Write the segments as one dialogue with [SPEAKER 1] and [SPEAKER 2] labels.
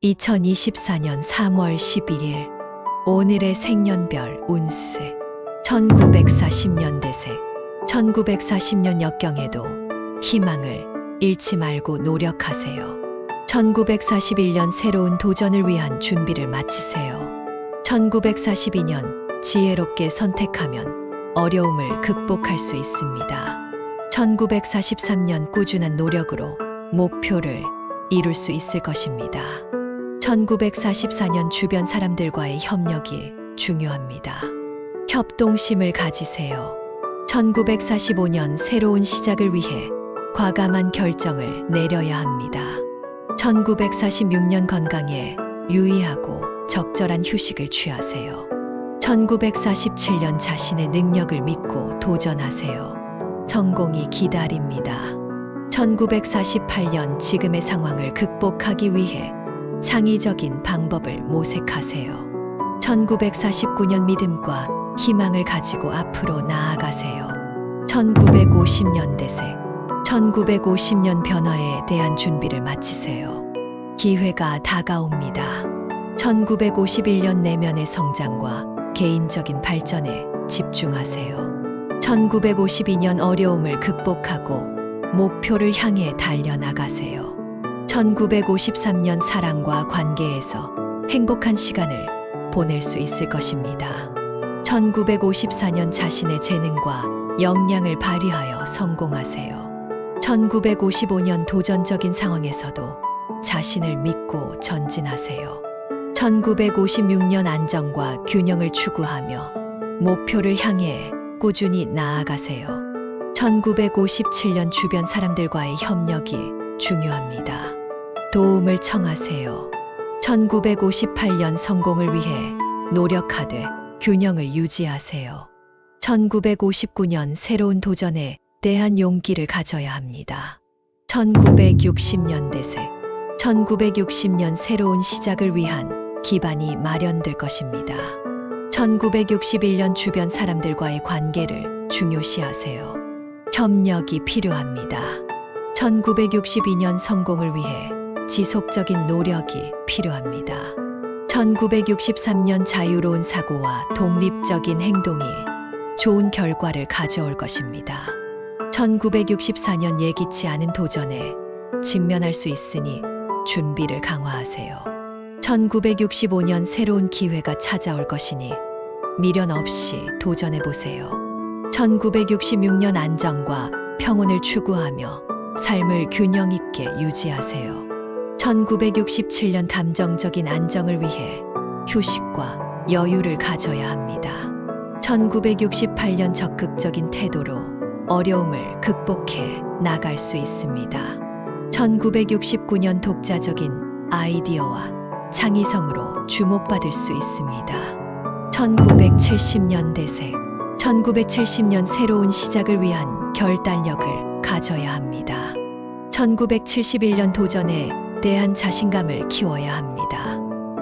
[SPEAKER 1] 2024년 3월 11일 오늘의 생년별 운세 1940년 대세 1940년 역경에도 희망을 잃지 말고 노력하세요. 1941년 새로운 도전을 위한 준비를 마치세요. 1942년 지혜롭게 선택하면 어려움을 극복할 수 있습니다. 1943년 꾸준한 노력으로 목표를 이룰 수 있을 것입니다. 1944년 주변 사람들과의 협력이 중요합니다. 협동심을 가지세요. 1945년 새로운 시작을 위해 과감한 결정을 내려야 합니다. 1946년 건강에 유의하고 적절한 휴식을 취하세요. 1947년 자신의 능력을 믿고 도전하세요. 성공이 기다립니다. 1948년 지금의 상황을 극복하기 위해 창의적인 방법을 모색하세요. 1949년 믿음과 희망을 가지고 앞으로 나아가세요. 1950년 대세 1950년 변화에 대한 준비를 마치세요. 기회가 다가옵니다. 1951년 내면의 성장과 개인적인 발전에 집중하세요. 1952년 어려움을 극복하고 목표를 향해 달려나가세요. 1953년 사랑과 관계에서 행복한 시간을 보낼 수 있을 것입니다. 1954년 자신의 재능과 역량을 발휘하여 성공하세요. 1955년 도전적인 상황에서도 자신을 믿고 전진하세요. 1956년 안정과 균형을 추구하며 목표를 향해 꾸준히 나아가세요. 1957년 주변 사람들과의 협력이 중요합니다. 도움을 청하세요. 1958년 성공을 위해 노력하되 균형을 유지하세요. 1959년 새로운 도전에 대한 용기를 가져야 합니다. 1960년 대세 1960년 새로운 시작을 위한 기반이 마련될 것입니다. 1961년 주변 사람들과의 관계를 중요시하세요. 협력이 필요합니다. 1962년 성공을 위해 지속적인 노력이 필요합니다. 1963년 자유로운 사고와 독립적인 행동이 좋은 결과를 가져올 것입니다. 1964년 예기치 않은 도전에 직면할 수 있으니 준비를 강화하세요. 1965년 새로운 기회가 찾아올 것이니 미련 없이 도전해 보세요. 1966년 안정과 평온을 추구하며 삶을 균형 있게 유지하세요. 1967년 감정적인 안정을 위해 휴식과 여유를 가져야 합니다. 1968년 적극적인 태도로 어려움을 극복해 나갈 수 있습니다. 1969년 독자적인 아이디어와 창의성으로 주목받을 수 있습니다. 1970년 대세 1970년 새로운 시작을 위한 결단력을 가져야 합니다. 1971년 도전에 대한 자신감을 키워야 합니다.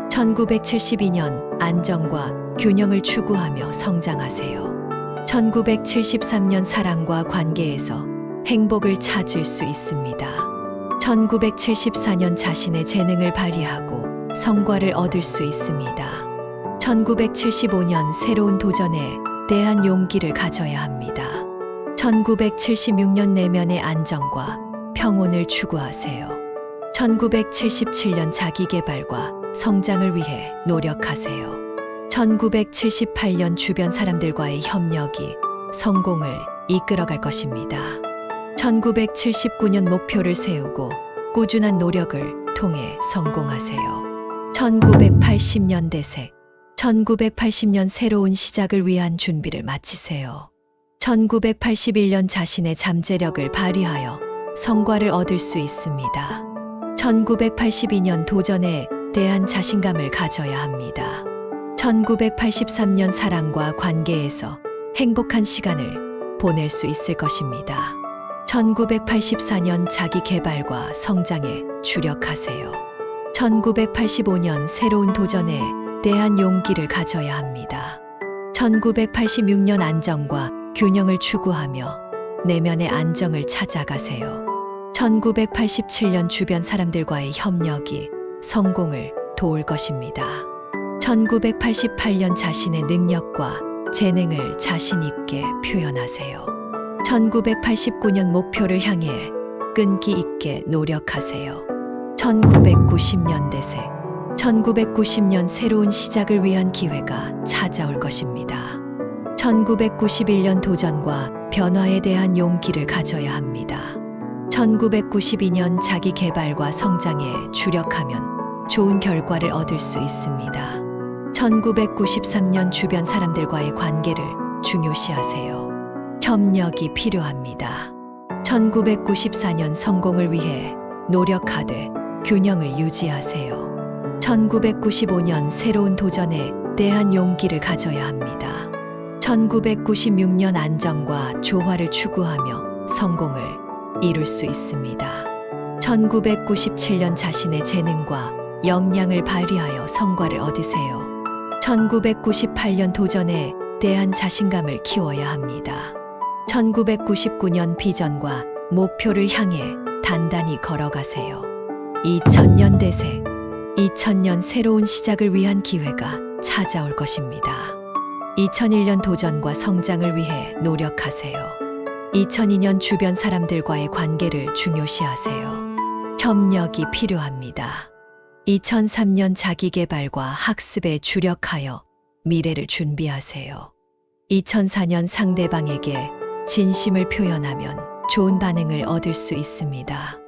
[SPEAKER 1] 1972년 안정과 균형을 추구하며 성장하세요. 1973년 사랑과 관계에서 행복을 찾을 수 있습니다. 1974년 자신의 재능을 발휘하고 성과를 얻을 수 있습니다. 1975년 새로운 도전에 대한 용기를 가져야 합니다. 1976년 내면의 안정과 평온을 추구하세요. 1977년 자기개발과 성장을 위해 노력하세요. 1978년 주변 사람들과의 협력이 성공을 이끌어갈 것입니다. 1979년 목표를 세우고 꾸준한 노력을 통해 성공하세요. 1980년 대세 1980년 새로운 시작을 위한 준비를 마치세요. 1981년 자신의 잠재력을 발휘하여 성과를 얻을 수 있습니다. 1982년 도전에 대한 자신감을 가져야 합니다. 1983년 사랑과 관계에서 행복한 시간을 보낼 수 있을 것입니다. 1984년 자기 개발과 성장에 주력하세요. 1985년 새로운 도전에 대한 용기를 가져야 합니다. 1986년 안정과 균형을 추구하며 내면의 안정을 찾아가세요. 1987년 주변 사람들과의 협력이 성공을 도울 것입니다. 1988년 자신의 능력과 재능을 자신 있게 표현하세요. 1989년 목표를 향해 끈기 있게 노력하세요. 1990년 대세 1990년 새로운 시작을 위한 기회가 찾아올 것입니다. 1991년 도전과 변화에 대한 용기를 가져야 합니다. 1992년 자기 개발과 성장에 주력하면 좋은 결과를 얻을 수 있습니다. 1993년 주변 사람들과의 관계를 중요시하세요. 협력이 필요합니다. 1994년 성공을 위해 노력하되 균형을 유지하세요. 1995년 새로운 도전에 대한 용기를 가져야 합니다. 1996년 안정과 조화를 추구하며 성공을 이룰 수 있습니다. 1997년 자신의 재능과 역량을 발휘하여 성과를 얻으세요. 1998년 도전에 대한 자신감을 키워야 합니다. 1999년 비전과 목표를 향해 단단히 걸어가세요. 2000년 대세 2000년 새로운 시작을 위한 기회가 찾아올 것입니다. 2001년 도전과 성장을 위해 노력하세요. 2002년 주변 사람들과의 관계를 중요시하세요. 협력이 필요합니다. 2003년 자기개발과 학습에 주력하여 미래를 준비하세요. 2004년 상대방에게 진심을 표현하면 좋은 반응을 얻을 수 있습니다.